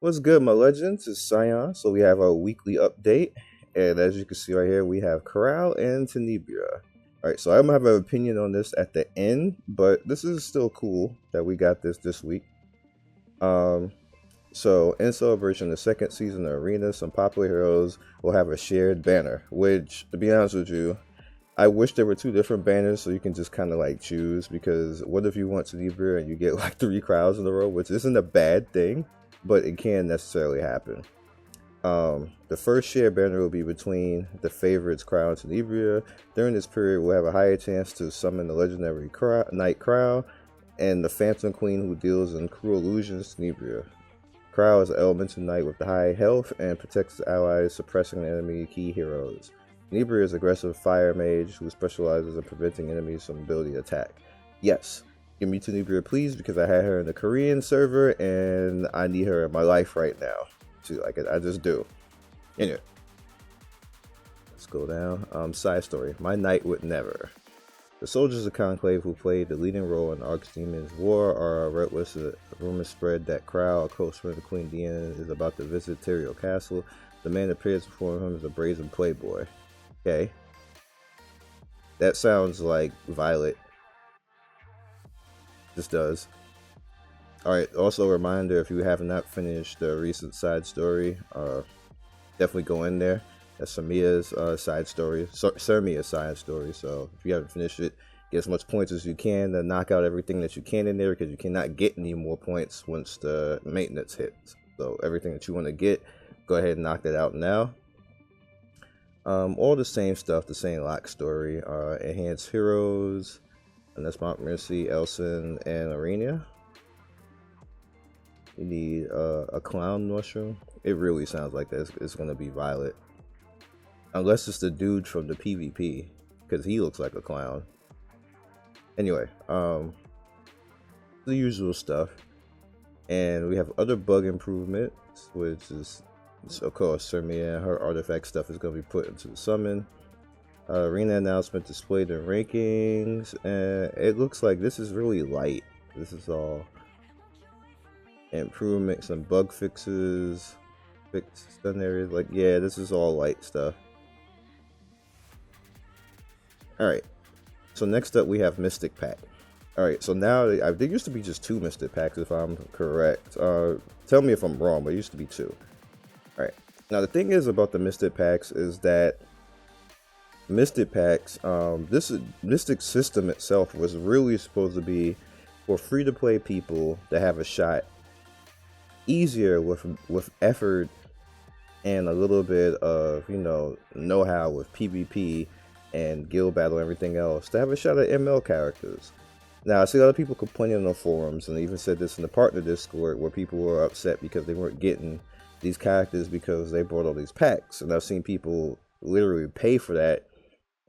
What's good, my legends? It's Scion. So we have our weekly update, and as you can see right here, we have Krau and Tenebria. All right, so I'm gonna have an opinion on this at the end, but this is still cool that we got this week. So in celebration of the second season of Arena, some popular heroes will have a shared banner. Which, to be honest with you, I wish there were two different banners so you can just kind of like choose. Because what if you want Tenebria and you get like 3 Kraus in a row, which isn't a bad thing, but it can necessarily happen. The first shared banner will be between the favorites Krau and Tenebria. During this period, we'll have a higher chance to summon the legendary Knight Krau and the Phantom Queen who deals in cruel illusions Tenebria. Krau is an elemental knight with the high health and protects his allies, suppressing enemy key heroes. Tenebria is aggressive fire mage who specializes in preventing enemies from ability to attack. Yes, give me Tenebria please, because I had her in the Korean server and I need her in my life right now. I just do. Anyway, let's go down. Side story. My knight would never. The soldiers of Conclave who played the leading role in Archdemon's War are reckless. Rumors spread that Krau, a close friend of Queen Diana, is about to visit Tyrael Castle. The man appears before him as a brazen playboy. Okay. That sounds like Violet. This does. Alright, also a reminder, if you have not finished the recent side story, definitely go in there. That's Samia's side story, Sermia's side story. So if you haven't finished it, get as much points as you can to knock out everything that you can in there, because you cannot get any more points once the maintenance hits. So everything that you want to get, go ahead and knock that out now. All the same stuff, the same lock story, enhanced heroes, and that's Montmorency, Elson, and Arena. You need a clown mushroom. It really sounds like that. It's going to be Violet. Unless it's the dude from the PvP, because he looks like a clown. Anyway, the usual stuff. And we have other bug improvements, which is, of course, Sermia and her artifact stuff is going to be put into the summon. Arena announcement displayed in rankings. And it looks like this is really light. This is all improvements and bug fixes, fixed stun areas. Like, yeah, this is all light stuff. Alright, so next up we have Mystic Pack. Alright, so now there used to be just 2 Mystic Packs if I'm correct. Tell me if I'm wrong, but it used to be 2. Alright, now the thing is about the Mystic Packs is that Mystic Packs, this Mystic system itself was really supposed to be for free-to-play people to have a shot easier with effort and a little bit of, you know-how with PvP and guild battle and everything else, to have a shot at ML characters. Now, I see a lot of people complaining on the forums, and they even said this in the partner Discord, where people were upset because they weren't getting these characters because they bought all these packs. And I've seen people literally pay for that.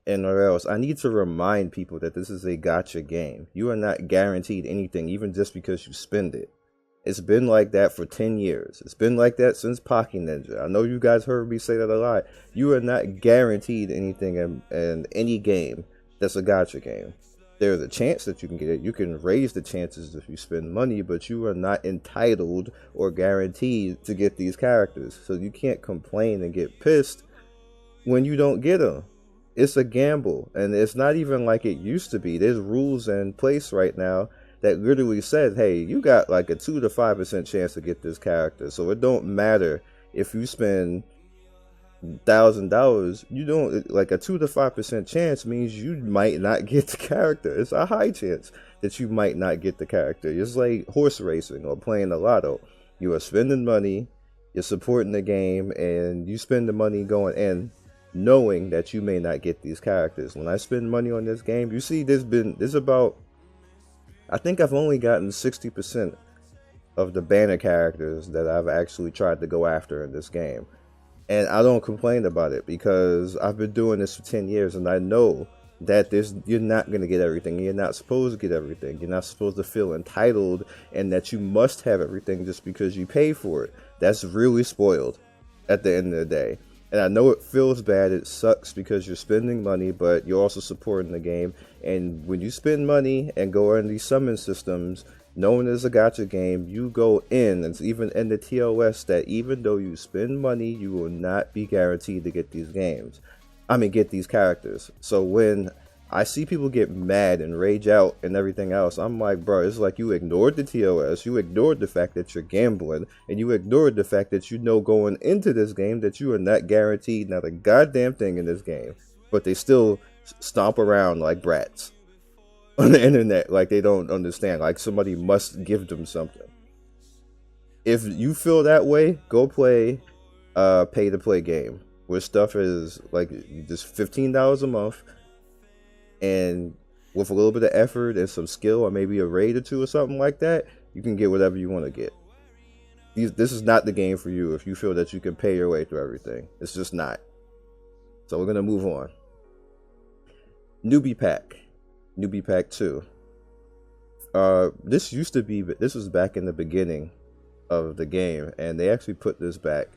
And or else, I need to remind people that this is a gacha game. You are not guaranteed anything, even just because you spend it. It's been like that for 10 years. It's been like that since Pocky Ninja. I know you guys heard me say that a lot. You are not guaranteed anything in any game that's a gacha game. There's a chance that you can get it. You can raise the chances if you spend money, but you are not entitled or guaranteed to get these characters. So you can't complain and get pissed when you don't get them. It's a gamble, and it's not even like it used to be. There's rules in place right now that literally says, hey, you got like a 2 to 5% chance to get this character. So it don't matter if you spend $1,000. You don't, like, a 2 to 5% chance means you might not get the character. It's a high chance that you might not get the character. It's like horse racing or playing the lotto. You are spending money, you're supporting the game, and you spend the money going in knowing that you may not get these characters. When I spend money on this game, you see there's about, I think I've only gotten 60% of the banner characters that I've actually tried to go after in this game. And I don't complain about it because I've been doing this for 10 years and I know that you're not going to get everything. You're not supposed to get everything. You're not supposed to feel entitled and that you must have everything just because you pay for it. That's really spoiled at the end of the day. And I know it feels bad, it sucks because you're spending money, but you're also supporting the game. And when you spend money and go on these summon systems, known as a gacha game, you go in, and it's even in the TOS that even though you spend money, you will not be guaranteed to get these games. Get these characters. So when I see people get mad and rage out and everything else, I'm like, bro, it's like you ignored the TOS, you ignored the fact that you're gambling, and you ignored the fact that you know going into this game that you are not guaranteed not a goddamn thing in this game. But they still stomp around like brats on the internet like they don't understand, like somebody must give them something. If you feel that way, go play pay to play game where stuff is like just $15 a month, and with a little bit of effort and some skill or maybe a raid or two or something like that, you can get whatever you want to get. This is not the game for you if you feel that you can pay your way through everything. It's just not. So we're going to move on. Newbie Pack. Newbie Pack 2. This was back in the beginning of the game, and they actually put this back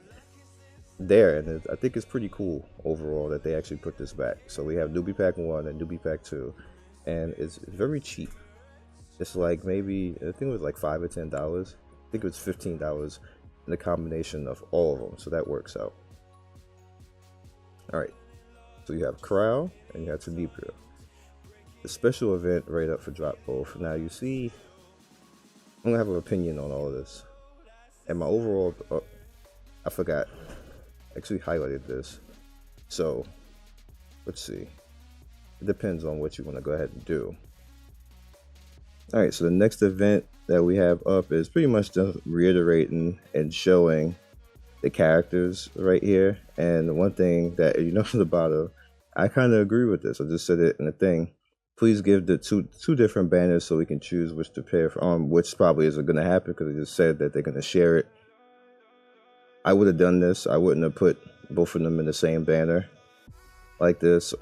there, and I think it's pretty cool overall that they actually put this back. So we have Newbie Pack 1 and Newbie Pack 2, and it's very cheap. It's like maybe, I think it was like $5 or $10. I think it was $15 in the combination of all of them, so that works out. Alright, so you have Krau and you have Tenebria. The special event right up for drop both. Now you see, I'm gonna have an opinion on all of this. And my overall, I forgot. Actually highlighted this. So let's see. It depends on what you want to go ahead and do. Alright, so the next event that we have up is pretty much just reiterating and showing the characters right here. And the one thing that you know from the bottom, I kind of agree with this. I just said it in the thing. Please give the two different banners so we can choose which to pair from, which probably isn't going to happen because they just said that they're going to share it. I would have done this. I wouldn't have put both of them in the same banner like this.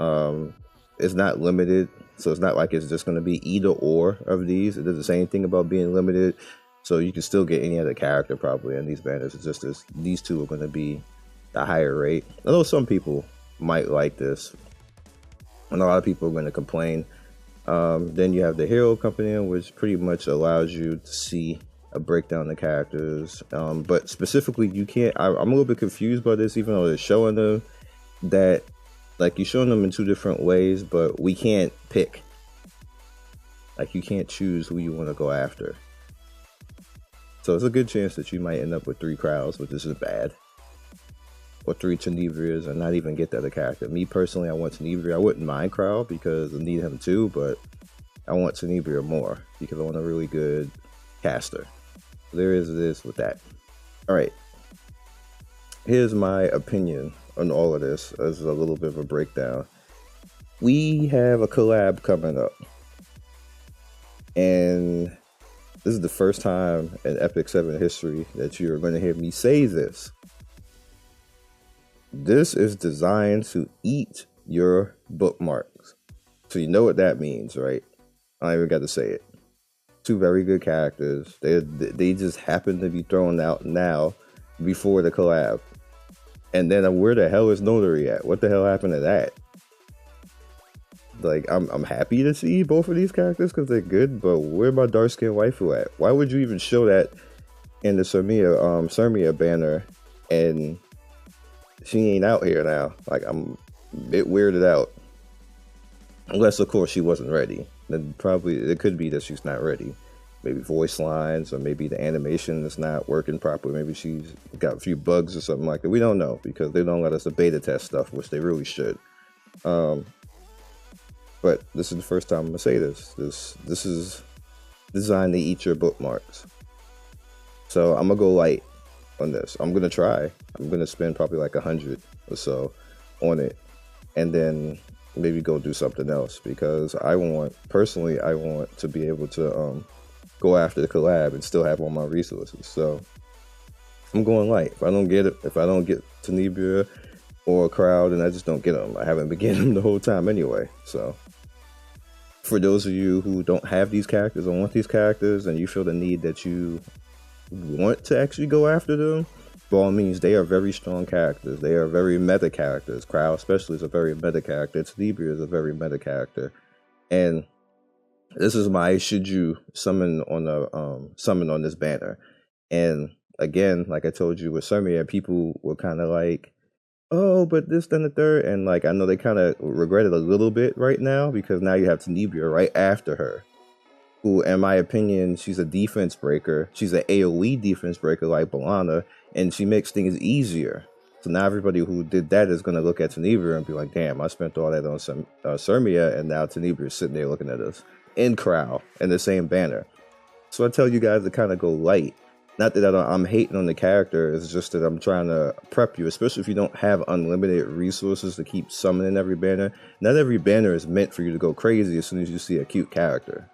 It's not limited, so it's not like it's just going to be either or of these. It doesn't say anything about being limited, so you can still get any other character probably in these banners. It's just these two are going to be the higher rate. I know some people might like this, and a lot of people are going to complain. Then you have the Hero Company, which pretty much allows you to see a breakdown of the characters, but specifically you can't. I'm a little bit confused by this, even though they're showing them that, like, you're showing them in two different ways, but we can't pick. Like, you can't choose who you want to go after. So it's a good chance that you might end up with 3 Kraus, which is bad, or 3 Tenebrias, and not even get the other character. Me personally, I want Tenebria. I wouldn't mind Krau because I need him too, but I want Tenebria more because I want a really good caster. There is this with that. Alright, here's my opinion on all of this as a little bit of a breakdown. We have a collab coming up, and this is the first time in Epic 7 history that you're going to hear me say this. This is designed to eat your bookmarks. So you know what that means, right? I don't even got to say it. 2 very good characters. They just happen to be thrown out now before the collab. And then where the hell is Notary at? What the hell happened to that? Like, I'm happy to see both of these characters because they're good, but where my dark skin waifu at? Why would you even show that in the Sermia banner and she ain't out here now? Like, I'm a bit weirded out. Unless, of course, she wasn't ready. Then probably it could be that she's not ready. Maybe voice lines, or maybe the animation is not working properly. Maybe she's got a few bugs or something like that. We don't know because they don't let us beta test stuff, which they really should. But this is the first time I'm gonna say this. This is designed to eat your bookmarks. So I'm gonna go light on this. I'm gonna try. I'm gonna spend probably like 100 or so on it, and then maybe go do something else because I want to be able to go after the collab and still have all my resources. So I'm going light. If I don't get Tenebria or Krau, then I just don't get them. I haven't been getting them the whole time anyway. So for those of you who don't have these characters or want these characters and you feel the need that you want to actually go after them, by all means, they are very strong characters. They are very meta characters. Krau especially is a very meta character. Tenebria is a very meta character. And this is my should you summon on this banner. And again, like I told you with Sumia, people were kind of like, oh, but this, then the third. And like, I know they kind of regret it a little bit right now because now you have Tenebria right after her, who, in my opinion, she's a defense breaker. She's an AoE defense breaker like Balana, and she makes things easier. So now everybody who did that is going to look at Tenebria and be like, damn, I spent all that on some Sumia, and now Tenebria is sitting there looking at us in Krau in the same banner. So I tell you guys to kind of go light. Not that I'm hating on the character, it's just that I'm trying to prep you, especially if you don't have unlimited resources to keep summoning every banner. Not every banner is meant for you to go crazy as soon as you see a cute character.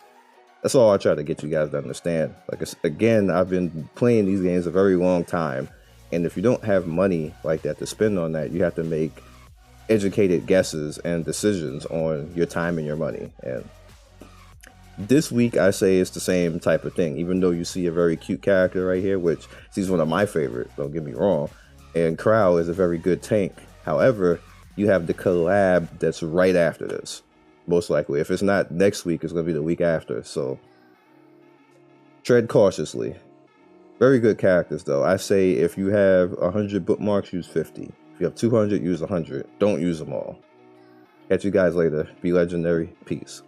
That's all I try to get you guys to understand. Like, again, I've been playing these games a very long time, and if you don't have money like that to spend on that, you have to make educated guesses and decisions on your time and your money. And this week, I say it's the same type of thing, even though you see a very cute character right here, which he's one of my favorites, don't get me wrong, and Krau is a very good tank. However, you have the collab that's right after this, most likely. If it's not next week, it's going to be the week after, so tread cautiously. Very good characters, though. I say if you have 100 bookmarks, use 50. If you have 200, use 100. Don't use them all. Catch you guys later. Be legendary. Peace.